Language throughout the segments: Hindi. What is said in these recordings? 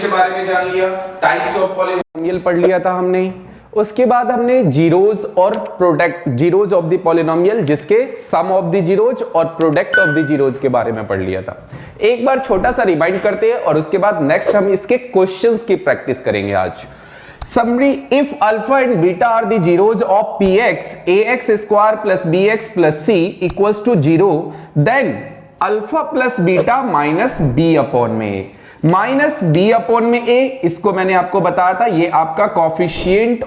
के बारे में जान लिया, टाइप्स ऑफ पॉलिनोमियल पढ़ लिया था हमने। उसके बाद हमने जीरोज और product, zeros of the polynomial जिसके सम ऑफ द जीरोज और प्रोडक्ट ऑफ द जीरोज के बारे में पढ़ लिया था। एक बार छोटा सा रिवाइंड करते हैं और उसके बाद नेक्स्ट हम इसके क्वेश्चंस की प्रैक्टिस करेंगे आज। Summary: if alpha and beta are the zeros of px, ax square plus bx plus c equals to 0, then alpha plus beta minus b upon में a, माइनस b upon में a, इसको मैंने आपको बताया था, ये आपका कोफिशिएंट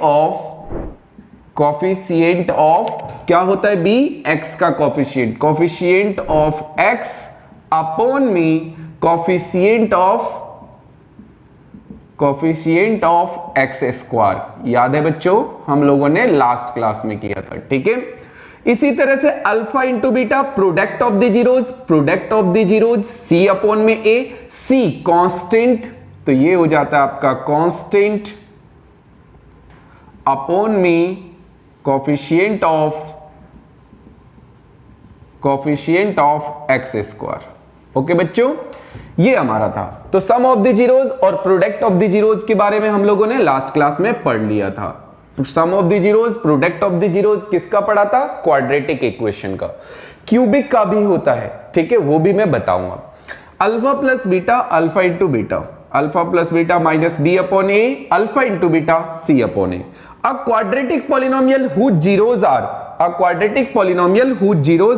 ऑफ क्या होता है b, x का कोफिशिएंट ऑफ x अपॉन में कोफिशिएंट ऑफ एक्स स्क्वायर। याद है बच्चों, हम लोगों ने लास्ट क्लास में किया था, ठीक है। इसी तरह से alpha into beta product of the zeros C upon में ए, सी कांस्टेंट, तो ये हो जाता है आपका कांस्टेंट अपॉन में coefficient of x square. Okay बच्चों, ये हमारा था। तो सम ऑफ द जीरोज और प्रोडक्ट ऑफ द जीरोज के बारे में हम लोगों ने लास्ट क्लास में पढ़ लिया था। Sum of the zeros, product of the zeros किसका पढ़ा था? क्वाड्रेटिक इक्वेशन का। क्यूबिक का भी होता है, ठीक है, वो भी मैं बताऊंगा। Alpha plus beta, alpha into beta, alpha plus beta minus B upon A, alpha into beta C upon A. A quadratic polynomial whose zeros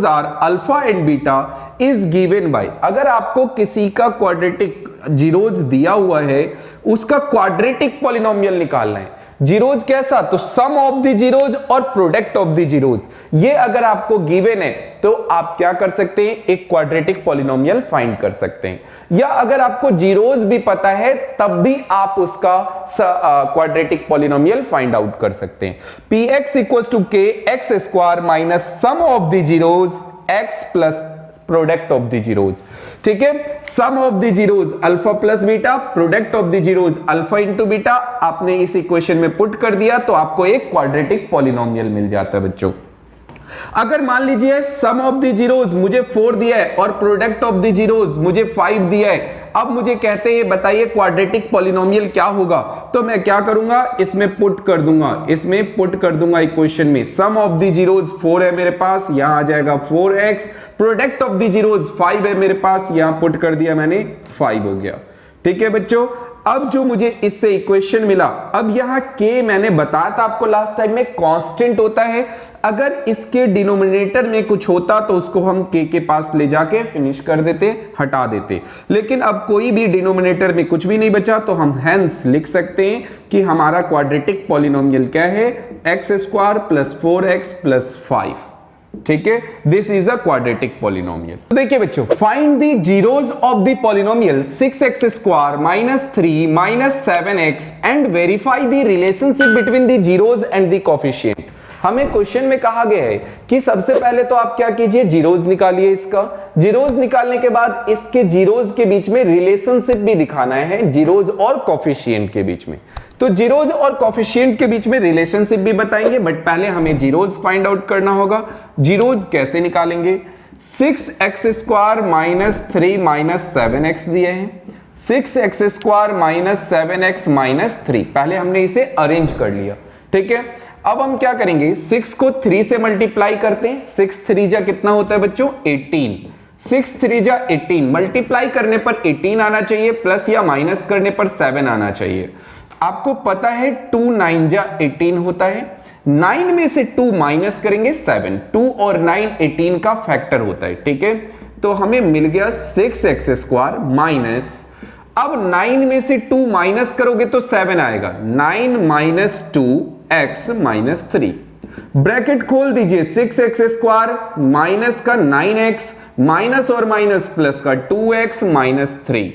are alpha and beta is given by, अगर आपको किसी का क्वाड्रेटिक जीरोज दिया हुआ है, उसका क्वाड्रेटिक पॉलिनोमियल निकालना है। जीरोज कैसा? तो सम ऑफ द जीरोज और प्रोडक्ट ऑफ द जीरोज, ये अगर आपको गिवन है तो आप क्या कर सकते हैं? एक क्वाड्रेटिक पॉलिनोमियल फाइंड कर सकते हैं। या अगर आपको जीरोज भी पता है तब भी आप उसका क्वाड्रेटिक पॉलिनोमियल फाइंड आउट कर सकते हैं। px equals to k x square minus sum of the zeros x plus product of the zeros, ठीक है। Sum of the zeros alpha plus beta, product of the zeros alpha into beta, आपने इस इक्वेशन में पुट कर दिया तो आपको एक क्वाड्रेटिक पॉलिनोमियल मिल जाता है बच्चों। अगर मान लीजिए सम ऑफ द जीरोज मुझे 4 दिया है और प्रोडक्ट ऑफ द जीरोज मुझे 5 दिया है, अब मुझे कहते हैं बताइए क्वाड्रेटिक पॉलिनोमियल क्या होगा, तो मैं क्या करूंगा? इसमें पुट कर दूंगा इक्वेशन में। सम ऑफ द जीरोज 4 है मेरे पास, यहां आ जाएगा 4x, product of the zeros 5 है मेरे पास, यहां पुट कर दिया मैंने, 5 हो गया, ठीक है बच्चों। अब जो मुझे इससे इक्वेशन मिला, अब यहां k मैंने बताया था आपको लास्ट टाइम में कांस्टेंट होता है, अगर इसके डिनोमिनेटर में कुछ होता तो उसको हम k के पास ले जाके फिनिश कर देते, हटा देते, लेकिन अब कोई भी डिनोमिनेटर में कुछ भी नहीं बचा तो हम हेंस लिख सकते हैं कि हमारा क्वाड्रेटिक पॉलिनोमियल क्या है? X square plus 4x plus 5, ठीक है। This is a quadratic polynomial. देखिए बच्चों, find the zeros of the polynomial 6x square minus 3 minus 7x and verify the relationship between the zeros and the coefficient. हमें क्वेश्चन में कहा गया है कि सबसे पहले तो आप क्या कीजिए? जीरोज निकालिए। इसका जीरोज निकालने के बाद इसके जीरोज के बीच में रिलेशनशिप भी दिखाना है, जीरोज और कोफिशिएंट के बीच में। तो जीरोज और कोफिशिएंट के बीच में रिलेशनशिप भी बताएंगे, बट पहले हमें जीरोज फाइंड आउट करना होगा। जीरोज कैसे निकालेंगे? 6x square minus 3 minus 7x दिए हैं, 6x square minus 7x minus 3, पहले हमने इसे अरेंज कर लिया, ठीक है। अब हम क्या करेंगे? 6 को 3 से मल्टीप्लाई करते हैं, 6 3 जा कितना होता है बच्चों? 18, 6 3 जा 18, मल्टीप्लाई करने पर 18 आना चाहिए, प्लस या माइनस करने पर 7 आना चाहिए। आपको पता है 2 9 जा 18 होता है, 9 में से 2 माइनस करेंगे 7, 2 और 9 18 का फैक्टर होता है, ठीक है। तो हमें मिल गया 6x स्क्वायर माइनस, अब 9 में से 2 माइनस करोगे तो 7 आएगा, 9 माइनस 2x माइनस 3, ब्रैकेट खोल दीजिए, 6x स्क्वायर माइनस का 9x माइनस और माइनस प्लस का 2x माइनस 3,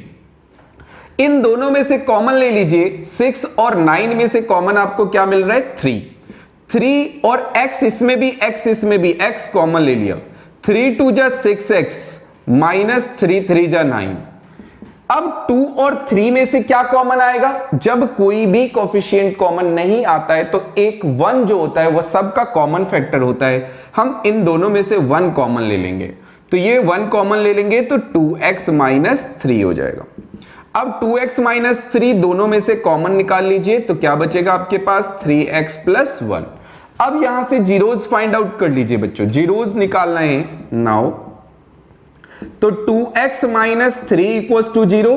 इन दोनों में से कॉमन ले लीजिए, 6 और 9 में से कॉमन आपको क्या मिल रहा है? 3 और x इसमें भी x कॉमन ले लिया, 3 2 जा 6x माइनस 3 3 जा 9। अब 2 और 3 में से क्या कॉमन आएगा? जब कोई भी कोफिशिएंट कॉमन नहीं आता है तो एक 1 जो होता है वह सबका कॉमन फैक्टर होता है, हम इन दोनों में से 1 कॉमन ले लेंगे, तो ये 1 कॉमन ले लेंगे तो 2x माइनस 3 हो जाएगा। अब 2x माइनस 3 दोनों में से कॉमन निकाल लीजिए, तो क्या बचेगा आपके पास 3x प्लस 1। अब यहां से जीरोज फाइंड आउट कर लीजिए बच्चों, जीरोज निकालना है नाउ। तो 2x minus 3 equals to 0,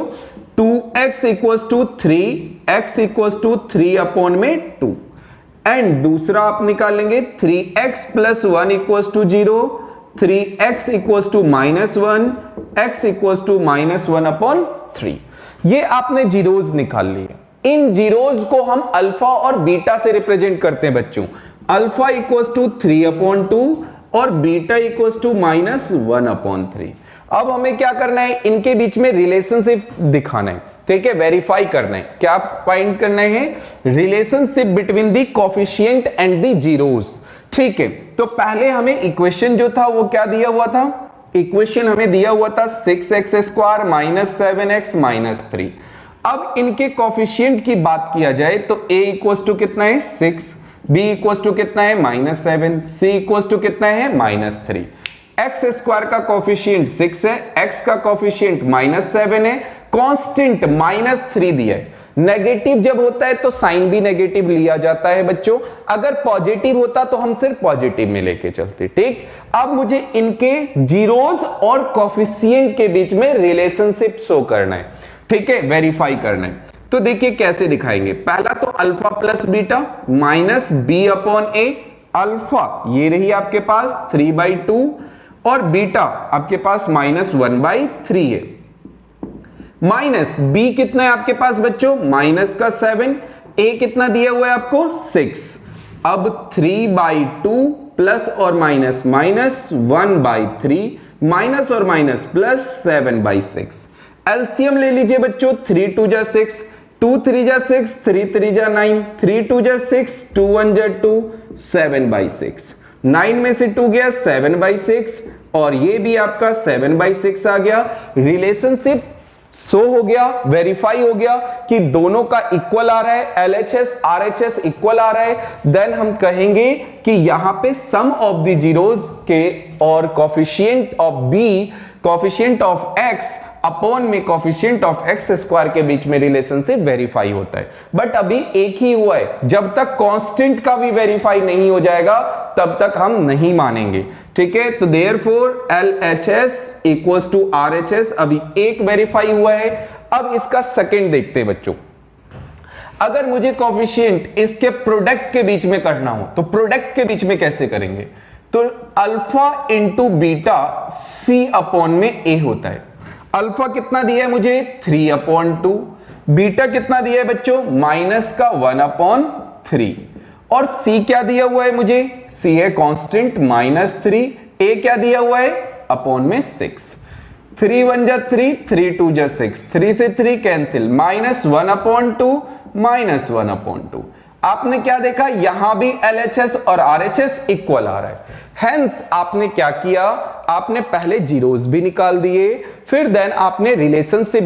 2x equals to 3, x equals to 3 upon में 2। एंड दूसरा आप निकालेंगे 3x plus 1 equals to 0, 3x equals to minus 1, x equals to minus 1 upon 3। ये आपने जीरोज निकाल लिए। इन जीरोज को हम अल्फा और बीटा से रिप्रेजेंट करते हैं बच्चों। अल्फा इक्वल्स टू 3 अपॉन 2 और beta equals to minus 1 upon 3। अब हमें क्या करना है, इनके बीच में रिलेशनशिप दिखाना है, ठीक है, वेरीफाई करना है। क्या फाइंड करना है, relationship between the coefficient and the zeros. ठीक है, तो पहले हमें इक्वेशन जो था वो क्या दिया हुआ था, इक्वेशन हमें दिया हुआ था 6x square minus 7x minus 3। अब इनके कोफिशिएंट की बात किया जाए तो a इक्वल्स टू कितना है 6, b इक्वल्स टू कितना है माइनस 7, c इक्वल्स टू कितना है माइनस 3। एक्स स्क्वायर का कोफिशिएंट 6 है, x का कोफिशिएंट माइनस 7 है, कांस्टेंट माइनस 3 दिया है। नेगेटिव जब होता है तो साइन भी नेगेटिव लिया जाता है बच्चों, अगर पॉजिटिव होता तो हम सिर्फ पॉजिटिव में लेके चलते। ठीक, अब मुझे इनके जीरोज और कोफिशिएंट के बीच में रिलेशनशिप शो करना है, ठीक है, वेरीफाई करना है। तो देखिए कैसे दिखाएंगे। पहला तो alpha plus beta minus B upon A. Alpha ये रही आपके पास 3/2 और बीटा आपके पास माइनस 1/3 है। माइनस बी कितना है आपके पास बच्चों, माइनस का 7, ए कितना दिया हुआ है आपको 6। अब 3/2 प्लस और माइनस माइनस 1/3 माइनस और माइनस प्लस 7/6। एलसीएम ले लीजिए बच्चों, 3 2 जा 6, 2 3 जा 6, 3 3 जा 9, 3 2 जा 6, 2 1 जा 2, 7/6। 9 में से 2 गया 7/6 और ये भी आपका 7/6 आ गया। रिलेशनशिप सो हो गया, वेरीफाई हो गया कि दोनों का इक्वल आ रहा है, LHS RHS इक्वल आ रहा है। देन हम कहेंगे कि यहां पे सम ऑफ द जीरोज के और coefficient of B, coefficient of X upon में कोफिशिएंट ऑफ x स्क्वायर के बीच में रिलेशनशिप वेरीफाई होता है। बट अभी एक ही हुआ है, जब तक कांस्टेंट का भी वेरीफाई नहीं हो जाएगा तब तक हम नहीं मानेंगे। ठीक है, तो therefore LHS equals to RHS अभी एक वेरीफाई हुआ है। अब इसका सेकंड देखते हैं बच्चों। अगर मुझे कोफिशिएंट इसके प्रोडक्ट के बीच में करना हो तो प्रोडक्ट के बीच में कैसे करेंगे, तो alpha into beta C upon में A होता है। अल्फा कितना दिया है मुझे 3/2, बीटा कितना दिया है बच्चों माइनस का 1/3 और C क्या दिया हुआ है मुझे, C है कांस्टेंट -3, A क्या दिया हुआ है अपॉन में 6। 3 1 जा 3, 3 2 जा 6, 3 से 3 कैंसिल, -1/2 -1/2। आपने क्या देखा, यहां भी LHS और RHS इक्वल आ रहा है। हेंस आपने क्या किया, आपने पहले जीरोज भी निकाल दिए, फिर देन आपने relationship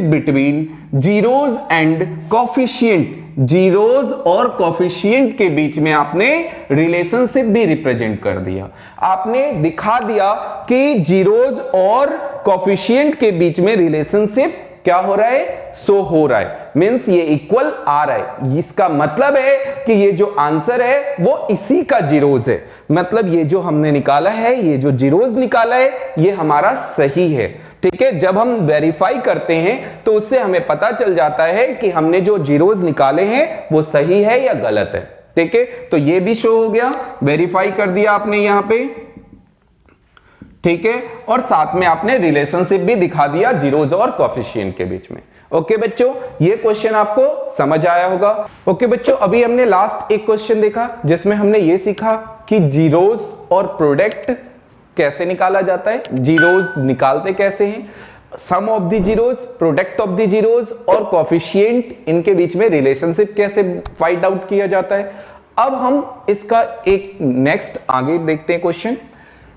between zeros and coefficient, zeros और कोफिशिएंट के बीच में आपने रिलेशनशिप भी रिप्रेजेंट कर दिया। आपने दिखा दिया कि जीरोज और कोफिशिएंट के बीच में रिलेशनशिप क्या हो रहा है, सो हो रहा है, मींस ये इक्वल आ रहा है। इसका मतलब है कि ये जो आंसर है वो इसी का जीरोज है, मतलब ये जो हमने निकाला है, ये जो जीरोज निकाला है ये हमारा सही है। ठीक है, जब हम वेरीफाई करते हैं तो उससे हमें पता चल जाता है कि हमने जो जीरोज निकाले हैं वो सही है या गलत है। ठीक है, तो ये भी शो हो गया, वेरीफाई कर दिया आपने यहां पे। ठीक है, और साथ में आपने रिलेशनशिप भी दिखा दिया जीरोज और कोफिशिएंट के बीच में। ओके बच्चों, ये क्वेश्चन आपको समझ आया होगा। ओके बच्चों, अभी हमने लास्ट एक क्वेश्चन देखा जिसमें हमने ये सीखा कि जीरोज और प्रोडक्ट कैसे निकाला जाता है, जीरोज निकालते कैसे हैं, sum of the zeros, product of the zeros और कोफिशिएंट, इनके बीच में रिलेशनशिप कैसे फाइंड आउट किया जाता है। अब हम इसका एक नेक्स्ट आगे देखते हैं क्वेश्चन।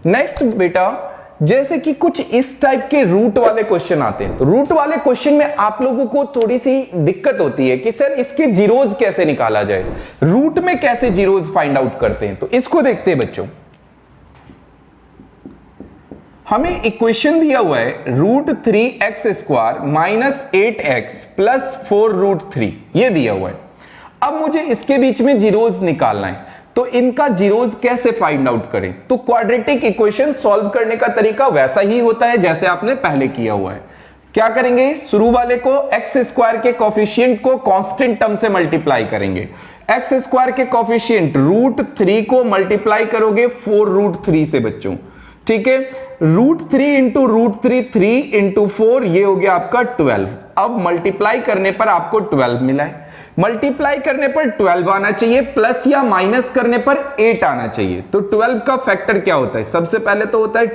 नेक्स्ट बेटा, जैसे कि कुछ इस टाइप के रूट वाले क्वेश्चन आते हैं, तो रूट वाले क्वेश्चन में आप लोगों को थोड़ी सी दिक्कत होती है कि सर इसके जीरोज कैसे निकाला जाए, रूट में कैसे जीरोज फाइंड आउट करते हैं। तो इसको देखते हैं बच्चों। हमें इक्वेशन दिया हुआ है √3x² माइनस 8x प्लस 4√3, ये दिया हुआ है। अब मुझे इसके बीच में जीरोज निकालना है, तो इनका जीरोज कैसे फाइंड आउट करें? तो क्वाड्रेटिक इक्वेशन सॉल्व करने का तरीका वैसा ही होता है जैसे आपने पहले किया हुआ है। क्या करेंगे? शुरू वाले को x² के कोफिशिएंट को कांस्टेंट टर्म से मल्टीप्लाई करेंगे। x² के कोफिशिएंट √3 को मल्टीप्लाई करोगे 4√3 से बच्चों, ठीक है। √3 इंटू √3, 3 इंटू 4, ये हो गया आपका 12। अब मल्टीप्लाई करने पर आपको 12 मिला है। मल्टीप्लाई करने पर 12 आना चाहिए, प्लस या माइनस करने पर 8 आना चाहिए। तो 12 का फैक्टर क्या होता है? सबसे पहले तो होता है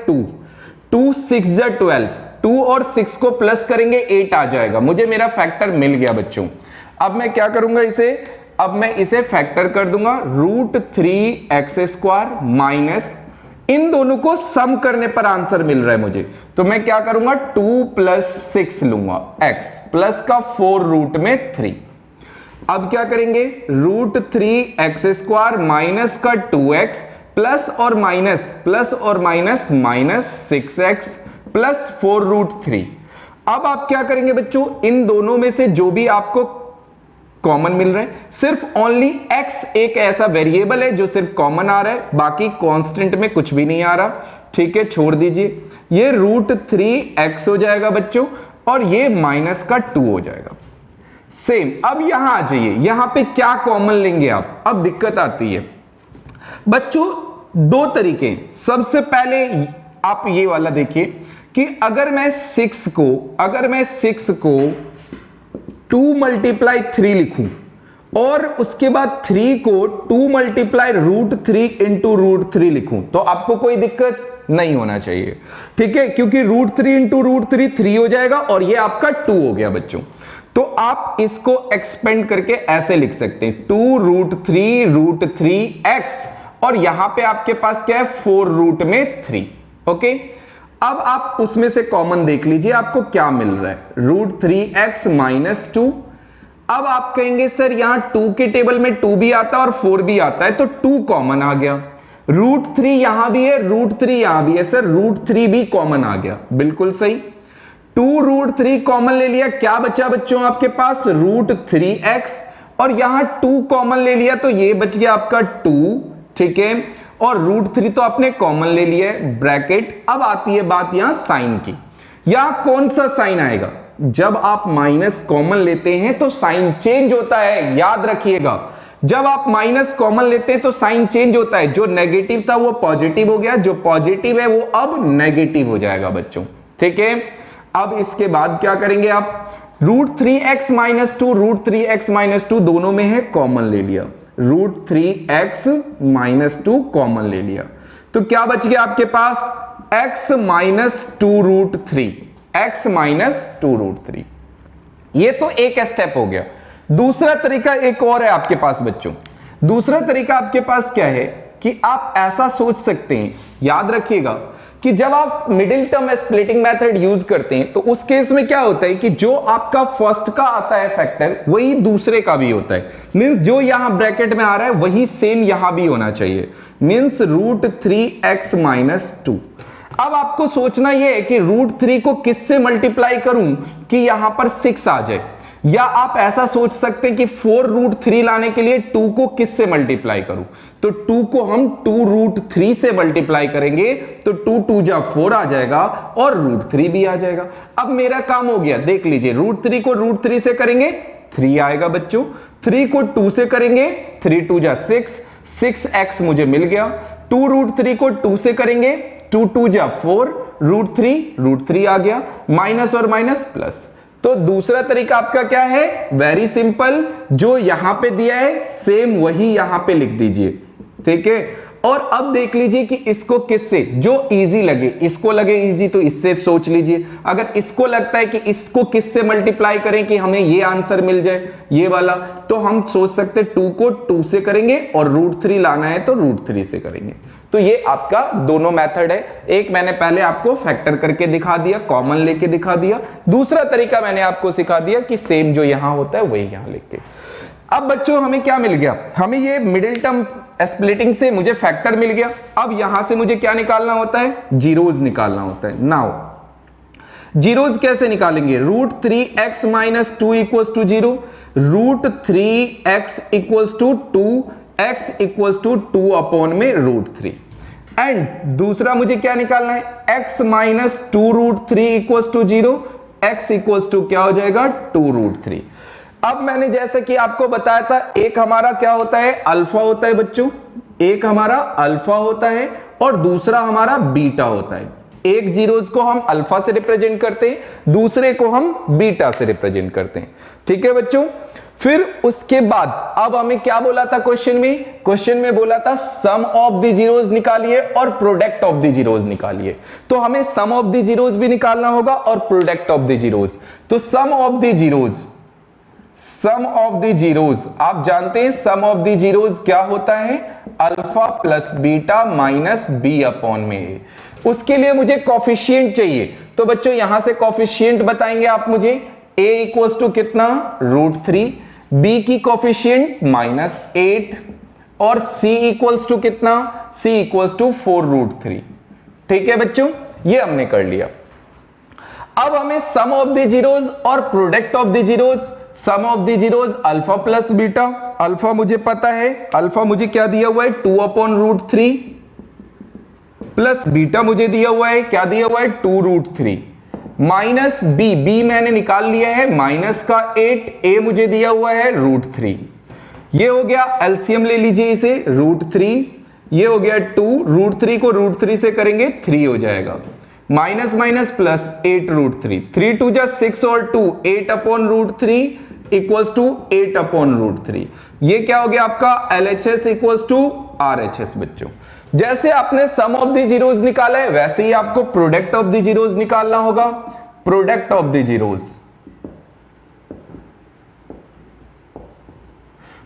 2 6 जा 12, 2 और 6 को प्लस करेंगे 8 आ जाएगा। मुझे मेरा फैक्टर मिल गया बच्चों। अब मैं क्या करूंगा इसे? अब मैं इसे फैक्टर कर दूंगा √3x² माइनस, इन दोनों को सम करने पर आंसर मिल रहा है मुझे, तो मैं क्या करूंगा 2 + 6 लूंगा x प्लस का 4 रूट में 3। अब क्या करेंगे? √3x² माइनस का 2x प्लस और माइनस माइनस 6x प्लस 4√3। अब आप क्या करेंगे बच्चों? इन दोनों में से जो भी आपको कॉमन मिल रहा है, सिर्फ ओनली x एक ऐसा वेरिएबल है जो सिर्फ कॉमन आ रहा है, बाकी कांस्टेंट में कुछ भी नहीं आ रहा, ठीक है, छोड़ दीजिए। ये √3x हो जाएगा बच्चों, और ये माइनस का 2 हो जाएगा। सेम अब यहां आ जाइए, यहां पे क्या कॉमन लेंगे आप? अब दिक्कत आती है बच्चों, दो तरीके हैं। सबसे पहले आप ये वाला देखिए कि अगर मैं 6 को 2 × 3 लिखूं और उसके बाद 3 को 2 × √3 इंटू √3 लिखूं, तो आपको कोई दिक्कत नहीं होना चाहिए, ठीक है, क्योंकि √3 इंटू √3 3 हो जाएगा और ये आपका 2 हो गया बच्चों। तो आप इसको एक्सपेंड करके ऐसे लिख सकते हैं 2√3√3x, और यहां पे आपके पास क्या है 4 रूट में 3, ओके। अब आप उसमें से कॉमन देख लीजिए आपको क्या मिल रहा है, √3x माइनस 2। अब आप कहेंगे सर यहां 2 के टेबल में 2 भी आता है और 4 भी आता है, तो 2 कॉमन आ गया। √3 यहां भी है, √3 यहां भी है, सर √3 भी कॉमन आ गया, बिल्कुल सही। 2√3 कॉमन ले लिया, क्या बचा बच्चों आपके पास? √3x, और यहां 2 कॉमन ले लिया तो ये बच गया आपका 2, ठीक है, और √3 तो आपने कॉमन ले लिया है, ब्रैकेट। अब आती है बात यहां साइन की। यहां कौन सा साइन आएगा? जब आप माइनस कॉमन लेते हैं तो साइन चेंज होता है, याद रखिएगा। जब आप माइनस कॉमन लेते हैं तो साइन चेंज होता है, जो नेगेटिव था वो पॉजिटिव हो गया, जो पॉजिटिव है वो अब नेगेटिव हो जाएगा बच्चों, ठीक है। अब इसके बाद क्या करेंगे आप? √3x माइनस 2, √3x माइनस 2 दोनों में है, कॉमन ले लिया, √3x माइनस 2 कॉमन ले लिया, तो क्या बच गया आपके पास? x minus 2√3, x minus 2√3। ये तो एक स्टेप हो गया। दूसरा तरीका एक और है आपके पास बच्चों। दूसरा तरीका आपके पास क्या है कि आप ऐसा सोच सकते हैं, याद रखिएगा कि जब आप middle term splitting method use करते हैं तो उस केस में क्या होता है कि जो आपका फर्स्ट का आता है फैक्टर वही दूसरे का भी होता है। मींस जो यहां ब्रैकेट में आ रहा है वही सेम यहां भी होना चाहिए, मींस √3x माइनस 2। अब आपको सोचना यह है कि √3 को किससे मल्टीप्लाई करूं कि यहां पर 6 आ जाए, या आप ऐसा सोच सकते हैं कि 4√3 लाने के लिए 2 को किससे मल्टीप्लाई करूं, तो 2 को हम 2√3 से मल्टीप्लाई करेंगे तो 2 2 जा 4 आ जाएगा और √3 भी आ जाएगा। अब मेरा काम हो गया, देख लीजिए, √3 को √3 से करेंगे 3 आएगा बच्चों, 3 को 2 से करेंगे 3 2 जा 6, 6x मुझे मिल गया। 2√3 को 2 से करेंगे 2 2 जा 4, √3 आ गया, माइनस और माइनस प्लस। तो दूसरा तरीका आपका क्या है? वेरी सिंपल, जो यहां पे दिया है सेम वही यहां पे लिख दीजिए, ठीक है। और अब देख लीजिए कि इसको किससे, जो इजी लगे, इसको लगे इजी तो इससे सोच लीजिए, अगर इसको लगता है कि इसको किससे मल्टीप्लाई करें कि हमें ये आंसर मिल जाए ये वाला, तो हम सोच सकते 2 को 2 से करेंगे और √3 लाना है तो √3 से करेंगे। तो ये आपका दोनों मेथड है, एक मैंने पहले आपको फैक्टर करके दिखा दिया, कॉमन लेके दिखा दिया, दूसरा तरीका मैंने आपको सिखा दिया कि सेम जो यहां होता है वही यहां लिख के। अब बच्चों हमें क्या मिल गया? हमें ये मिडिल टर्म स्प्लिटिंग से मुझे फैक्टर मिल गया। अब यहां से मुझे क्या निकालना होता है, जीरोज निकालना होता है। नाउ जीरोज कैसे निकालेंगे, √3x - 2 = 0, √3x = 2, x = 2/√3। एंड दूसरा मुझे क्या निकालना है, x - 2√3 = 0, x = क्या हो जाएगा 2√3। अब मैंने जैसे कि आपको बताया था, एक हमारा क्या होता है, अल्फा होता है बच्चों, एक हमारा अल्फा होता है और दूसरा हमारा बीटा होता है। एक जीरोज को हम अल्फा से रिप्रेजेंट करते हैं, दूसरे को हम बीटा से रिप्रेजेंट करते हैं। ठीक है बच्चों, फिर उसके बाद अब हमें क्या बोला था क्वेश्चन में बोला था सम ऑफ द जीरोज निकालिए और प्रोडक्ट ऑफ द जीरोज निकालिए। तो हमें सम ऑफ द जीरोज भी निकालना होगा और प्रोडक्ट ऑफ द जीरोज। तो सम ऑफ द जीरोज आप जानते हैं, सम ऑफ द जीरोज क्या होता है, alpha plus beta minus b/a। उसके लिए मुझे कॉफिशिएंट चाहिए, तो बच्चों यहां से कॉफिशिएंट बताएंगे आप मुझे। a = कितना, √3, b की कॉफिशिएंट -8 और c = कितना, c = 4√3। ठीक है बच्चों, ये हमने कर लिया। अब हमें सम ऑफ द जीरोज और product of the zeros, sum of the zeros alpha plus beta, alpha मुझे पता है, अल्फा मुझे क्या दिया हुआ है 2/√3 प्लस बीटा मुझे दिया हुआ है, क्या दिया हुआ है 2√3 माइनस बी मैंने निकाल लिया है -8, ए मुझे दिया हुआ है √3। ये हो गया, एलसीएम ले लीजिए इसे, √3, ये हो गया 2, √3 को √3 से करेंगे 3 हो जाएगा, माइनस माइनस प्लस 8√3, 3 2 जा 6 और 2 8/√3 = 8/√3। ये क्या हो गया आपका LHS = RHS। बच्चों जैसे आपने सम ऑफ द जीरोज निकाला है, वैसे ही आपको प्रोडक्ट ऑफ द जीरोज निकालना होगा। Product of the zeros,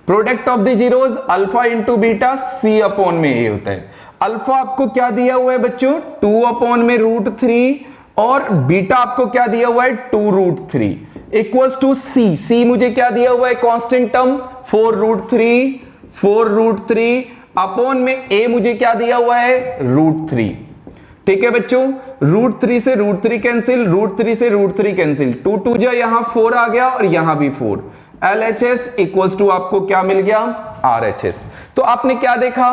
product of the zeros alpha into beta c/a होता है। अल्फा आपको क्या दिया हुआ है बच्चों 2/√3 और बीटा आपको क्या दिया हुआ है 2√3 = c मुझे क्या दिया हुआ है कांस्टेंट टर्म 4√3 अपॉन में a मुझे क्या दिया हुआ है √3। ठीक है बच्चों, √3 से √3 कैंसिल, √3 से √3 कैंसिल, 2 2 जा यहां 4 आ गया और यहां भी 4। LHS = आपको क्या मिल गया RHS। तो आपने क्या देखा,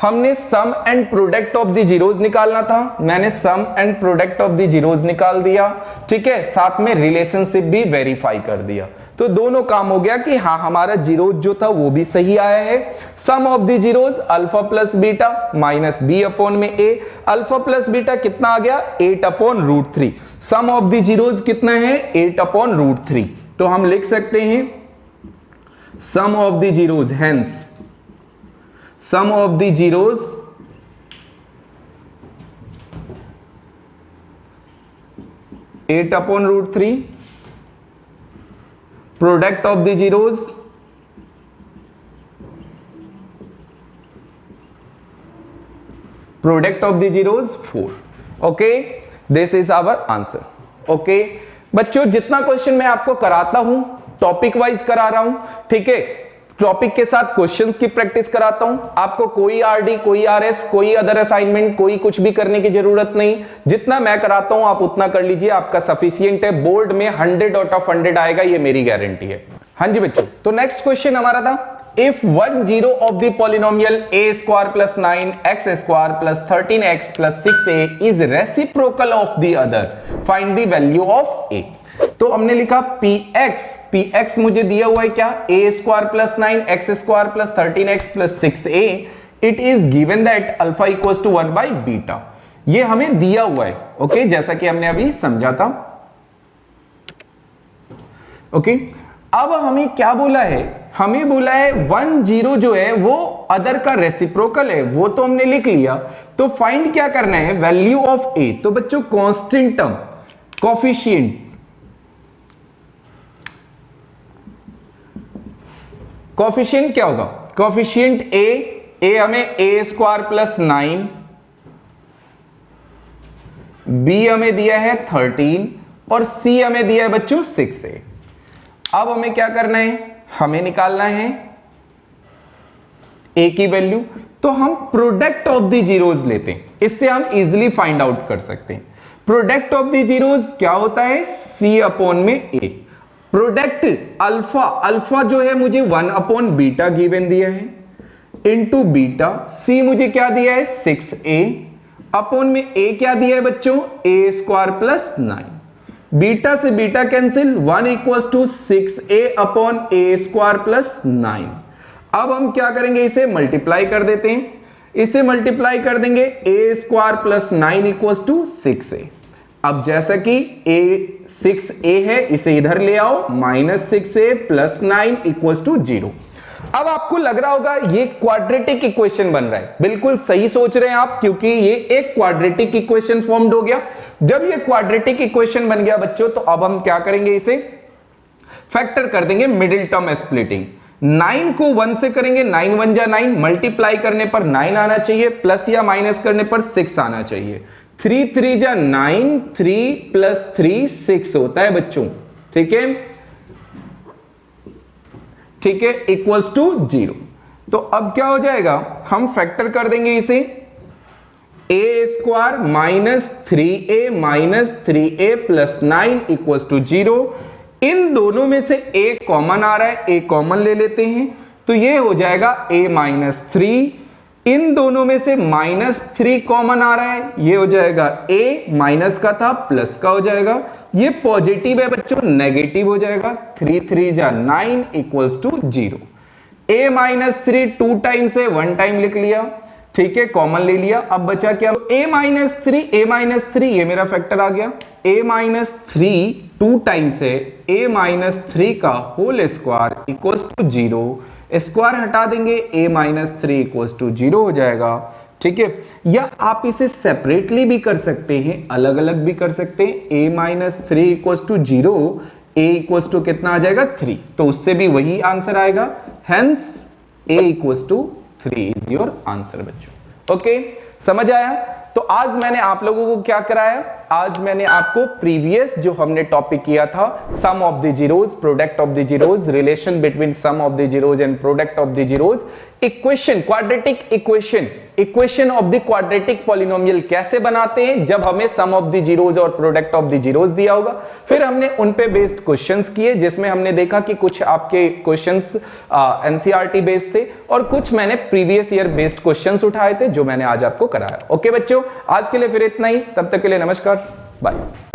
हमने sum and product of the zeros निकालना था, मैंने sum and product of the zeros निकाल दिया। ठीक है, साथ में रिलेशनशिप भी वेरीफाई कर दिया। तो दोनों काम हो गया कि हाँ हमारा जीरोज जो था वो भी सही आया है। Sum of the zeros alpha plus beta minus b/a, alpha plus beta कितना आ गया 8/√3, सम ऑफ द जीरोज कितना है 8/√3। तो हम लिख सकते हैं sum of the zeros, hence sum of the zeros (8/√3), product of the zeros product of the zeros 4। okay, this is our answer। okay बच्चों, जितना क्वेश्चन मैं आपको कराता हूं टॉपिक वाइज करा रहा हूं, ठीक है, टॉपिक के साथ क्वेश्चंस की प्रैक्टिस कराता हूं। आपको कोई आरडी, कोई आरएस, कोई अदर असाइनमेंट, कोई कुछ भी करने की जरूरत नहीं। जितना मैं कराता हूं आप उतना कर लीजिए, आपका सफिशिएंट है। बोर्ड में 100 आउट ऑफ 100 आएगा, ये मेरी गारंटी है। हाँ जी बच्चों, तो नेक्स्ट क्वेश्चन हमारा था if one zero of the polynomial a² + 9x² + 13x + 6a is reciprocal of the other, find the value of a। तो हमने लिखा px मुझे दिया हुआ है क्या a² + 9x² + 13x + 6a, it is given that alpha = 1/β। ये हमें दिया हुआ है। ओके, जैसा कि हमने अभी समझा था। ओके, अब हमें क्या बोला है, हमें बोला है 1 0 जो है वो अदर का रेसिप्रोकल है, वो तो हमने लिख लिया। तो फाइंड क्या करना है, वैल्यू ऑफ a। तो बच्चों कांस्टेंट टर्म, कोफिशिएंट, कोफिशिएंट क्या होगा, कोफिशिएंट a हमें a² + 9, b हमें दिया है 13 और c हमें दिया है बच्चों 6a। अब हमें क्या करना है, हमें निकालना है a की वैल्यू, तो हम प्रोडक्ट ऑफ द जीरोज लेते हैं, इससे हम इजिली फाइंड आउट कर सकते हैं। प्रोडक्ट ऑफ द जीरोज क्या होता है, c अपॉन में a। प्रोडक्ट अल्फा, अल्फा जो है मुझे 1 अपॉन बीटा गिवन दिया है, इंटू बीटा, c मुझे क्या दिया है 6a, अपॉन में a क्या दिया है बच्चों, a स्क्वायर प्लस 9। बीटा से beta cancel, 1 equals to 6a upon a square plus 9। अब हम क्या करेंगे, इसे मल्टीप्लाई कर देते हैं, इसे मल्टीप्लाई कर देंगे, a square plus 9 equals to 6a। अब जैसा कि a 6a है, इसे इधर ले आओ, minus 6a plus 9 equals to 0। अब आपको लग रहा होगा ये क्वाड्रेटिक इक्वेशन बन रहा है, बिल्कुल सही सोच रहे हैं आप, क्योंकि ये एक क्वाड्रेटिक इक्वेशन फॉर्म्ड हो गया। जब ये क्वाड्रेटिक इक्वेशन बन गया बच्चों, तो अब हम क्या करेंगे, इसे फैक्टर कर देंगे, मिडिल टर्म स्प्लिटिंग। 9 को 1 से करेंगे, 9 1 जा 9, मल्टीप्लाई करने पर 9 आना चाहिए, प्लस या माइनस करने पर 6 आना चाहिए। 3 3 जा 9, 3 प्लस 3 6 होता है बच्चों, ठीक है, ठीक है, इक्वल्स टू 0। तो अब क्या हो जाएगा, हम फैक्टर कर देंगे इसे, a square minus 3a plus 9 equals to 0। इन दोनों में से a कॉमन आ रहा है, a कॉमन ले लेते हैं, तो ये हो जाएगा a माइनस 3। इन दोनों में से माइनस 3 कॉमन आ रहा है, ये हो जाएगा a, माइनस का था प्लस का हो जाएगा, ये पॉजिटिव है बच्चों, नेगेटिव हो जाएगा, 3 3 जा 9 equals to 0। a minus 3 2 times है, 1 टाइम लिख लिया, ठीक है, कॉमन ले लिया। अब बचा क्या, a माइनस 3 ये मेरा फैक्टर आ गया, a माइनस 3 2 टाइम्स है, a माइनस 3 का whole square equals to 0। Square हटा देंगे, a माइनस 3 इक्वल्स टू 0 हो जाएगा, ठीक है। या आप इसे सेपरेटली भी कर सकते हैं, अलग अलग भी कर सकते हैं, a minus 3 equals to 0, a equals to कितना आ जाएगा 3, तो उससे भी वही आंसर आएगा, hence a equals to 3 is your answer बच्चों। ओके, समझ आया। तो आज मैंने आप लोगों को क्या कराया, आज मैंने आपको प्रीवियस जो हमने टॉपिक किया था, sum of the zeros, product of the zeros, relation between sum of the zeros and product of the zeros, equation, quadratic equation, equation of the quadratic polynomial कैसे बनाते हैं जब हमें सम ऑफ द जीरोज और प्रोडक्ट ऑफ द जीरोज दिया होगा। फिर हमने उन पे बेस्ड क्वेश्चंस किए, जिसमें हमने देखा कि कुछ आपके क्वेश्चंस एनसीईआरटी बेस्ड थे और कुछ मैंने प्रीवियस ईयर बेस्ड क्वेश्चंस उठाए थे, जो मैंने आज आपको कराया। ओके बच्चों, आज के लिए फिर इतना ही, तब तक के लिए नमस्कार, बाय।